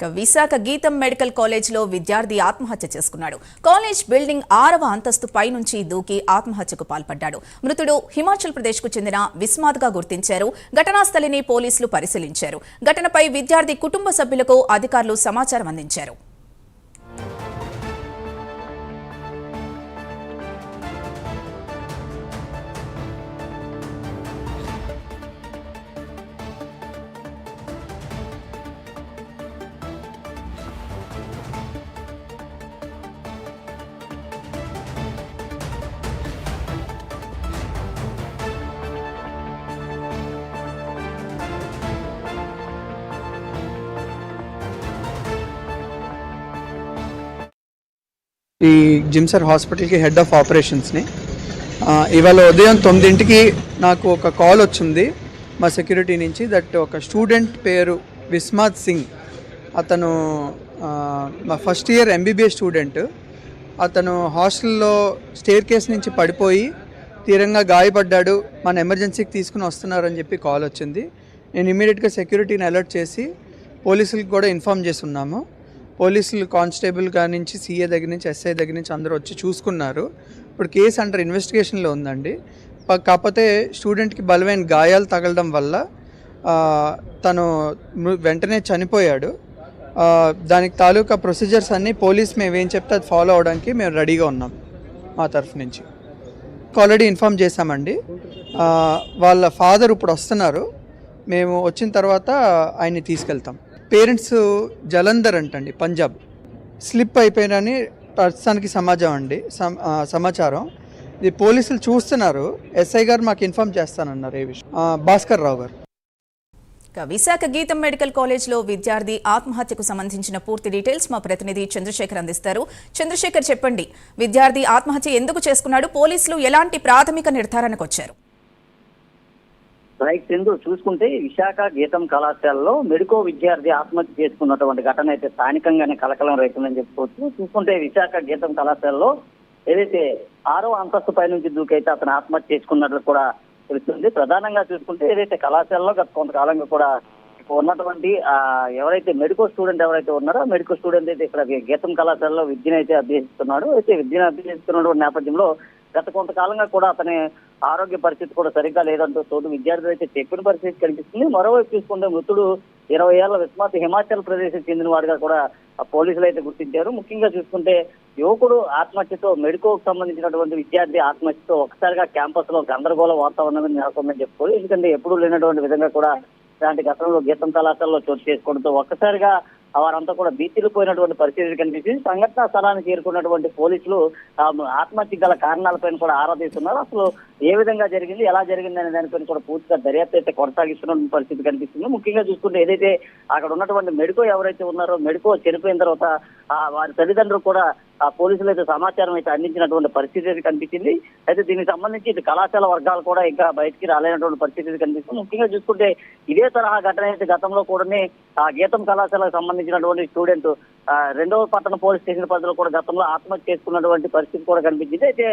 విశాఖ గీతం మెడికల్ కాలేజ్లో విద్యార్థి ఆత్మహత్య చేసుకున్నాడు. కాలేజ్ బిల్డింగ్ 6వ అంతస్తు పై నుంచి దూకి ఆత్మహత్యకు పాల్పడ్డాడు. మృతుడు హిమాచల్ ప్రదేశ్కు చెందిన విస్మాద్గా గుర్తించారు. ఘటనా స్థలిని పోలీసులు పరిశీలించారు. ఘటనపై విద్యార్థి కుటుంబ సభ్యులకు అధికారులు సమాచారం అందించారు. ఈ జిమ్సర్ హాస్పిటల్కి హెడ్ ఆఫ్ ఆపరేషన్స్ని ఇవాళ ఉదయం 9ంటికి నాకు ఒక కాల్ వచ్చింది మా సెక్యూరిటీ నుంచి. దట్ ఒక స్టూడెంట్ పేరు విస్మాద్ సింగ్, అతను మా ఫస్ట్ ఇయర్ ఎంబీబీఎస్ స్టూడెంట్. అతను హాస్టల్లో స్టేర్ కేస్ నుంచి పడిపోయి తీవ్రంగా గాయపడ్డాడు, మన ఎమర్జెన్సీకి తీసుకుని వస్తున్నారని చెప్పి కాల్ వచ్చింది. నేను ఇమీడియట్గా సెక్యూరిటీని అలర్ట్ చేసి పోలీసులకు కూడా ఇన్ఫామ్ చేస్తున్నాము. పోలీసులు కానిస్టేబుల్ గారి నుంచి సీఏ దగ్గర నుంచి ఎస్ఐ దగ్గర నుంచి అందరూ వచ్చి చూసుకున్నారు. ఇప్పుడు కేసు అండర్ ఇన్వెస్టిగేషన్లో ఉందండి. కాకపోతే స్టూడెంట్కి బలమైన గాయాలు తగలడం వల్ల తను వెంటనే చనిపోయాడు. దానికి తాలూకా ప్రొసీజర్స్ అన్నీ పోలీస్ మేము ఏం చెప్తే అది ఫాలో అవడానికి మేము రెడీగా ఉన్నాం మా తరఫు నుంచి. ఆల్రెడీ ఇన్ఫామ్ చేశామండి. వాళ్ళ ఫాదర్ ఇప్పుడు వస్తున్నారు, మేము వచ్చిన తర్వాత ఆయన్ని తీసుకెళ్తాం. పేరెంట్స్ జలంధర్ అంటండి, పంజాబ్. స్లిప్ అయిపోయినని ప్రస్తుతానికి సమాచారం. ఇది పోలీసులు చూస్తున్నారు. ఎస్ఐ గారు మాకు ఇన్ఫామ్ చేస్తానన్నారు ఏ విషయం. భాస్కర్ రావు గారు. విశాఖ గీతం మెడికల్ కాలేజ్లో విద్యార్థి ఆత్మహత్యకు సంబంధించిన పూర్తి డీటెయిల్స్ మా ప్రతినిధి చంద్రశేఖర్ అందిస్తారు. చంద్రశేఖర్, చెప్పండి, విద్యార్థి ఆత్మహత్య ఎందుకు చేసుకున్నాడు? పోలీసులు ఎలాంటి ప్రాథమిక నిర్ధారణకు వచ్చారు? రైట్ సింధు, చూసుకుంటే విశాఖ గీతం కళాశాలలో మెడికో విద్యార్థి ఆత్మహత్య చేసుకున్నటువంటి ఘటన అయితే స్థానికంగానే కలకలం రైతుందని చెప్పుకోవచ్చు. చూసుకుంటే విశాఖ గీతం కళాశాలలో ఏదైతే 6వ అంతస్తు పై నుంచి దూకైతే అతను ఆత్మహత్య చేసుకున్నట్లు కూడా తెలుస్తుంది. ప్రధానంగా చూసుకుంటే ఏదైతే కళాశాలలో గత కొంతకాలంగా కూడా ఉన్నటువంటి ఎవరైతే మెడికో స్టూడెంట్ ఎవరైతే ఉన్నారో మెడికో స్టూడెంట్ అయితే ఇక్కడ గీతం కళాశాలలో విద్యను అయితే అభ్యసిస్తున్నాడు. అయితే విద్యను అభ్యసిస్తున్నటువంటి నేపథ్యంలో గత కొంతకాలంగా కూడా అతని ఆరోగ్య పరిస్థితి కూడా సరిగ్గా లేదంటూ తోటి విద్యార్థులు అయితే చెప్పిన పరిస్థితి కనిపిస్తుంది. మరోవైపు చూసుకుంటే మృతుడు 20 ఏళ్ల విస్మాత్ హిమాచల్ ప్రదేశ్ చెందిన వాడిగా కూడా పోలీసులు అయితే గుర్తించారు. ముఖ్యంగా చూసుకుంటే యువకుడు ఆత్మహత్యతో, మెడికోకు సంబంధించినటువంటి విద్యార్థి ఆత్మహత్యతో ఒక్కసారిగా క్యాంపస్ లో గందరగోళ వాతావరణం నెలకొందని చెప్పుకోవాలి. ఎందుకంటే ఎప్పుడూ లేనటువంటి విధంగా కూడా ఇలాంటి ఘటనలో గీతం కళాశాలలో చోటు చేసుకోవడంతో ఒక్కసారిగా వారంతా కూడా భీతిల్లిపోయినటువంటి పరిస్థితి కనిపిస్తుంది. సంఘటనా స్థలానికి చేరుకున్నటువంటి పోలీసులు ఆత్మహత్య గల కారణాలపైన కూడా ఆరా తీస్తున్నారు. అసలు ఏ విధంగా జరిగింది, ఎలా జరిగింది అనే దానిపైన కూడా పూర్తిగా దర్యాప్తు అయితే కొనసాగిస్తున్న పరిస్థితి కనిపిస్తుంది. ముఖ్యంగా చూసుకుంటే ఏదైతే అక్కడ ఉన్నటువంటి మెడికో ఎవరైతే ఉన్నారో మెడికో చనిపోయిన తర్వాత వారి తల్లిదండ్రులు కూడా పోలీసులు అయితే సమాచారం అయితే అందించినటువంటి పరిస్థితి అయితే కనిపించింది. అయితే దీనికి సంబంధించి ఇటు కళాశాల వర్గాలు కూడా ఇంకా బయటికి రాలేనటువంటి పరిస్థితి కనిపిస్తుంది. ముఖ్యంగా చూసుకుంటే ఇదే తరహా ఘటన అయితే గతంలో కూడా గీతం కళాశాలకు సంబంధించినటువంటి స్టూడెంట్ 2వ పట్టణ పోలీస్ స్టేషన్ పరిధిలో కూడా గతంలో ఆత్మహత్య చేసుకున్నటువంటి పరిస్థితి కూడా కనిపించింది. అయితే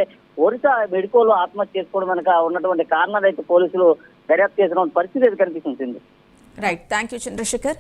ఒరిస్సా మెడికోలో ఆత్మహత్య చేసుకోవడం వెనుక ఉన్నటువంటి కారణాలు అయితే పోలీసులు దర్యాప్తు చేసినటువంటి పరిస్థితి అయితే కనిపిస్తుంది. Right, thank you Chandrasekhar.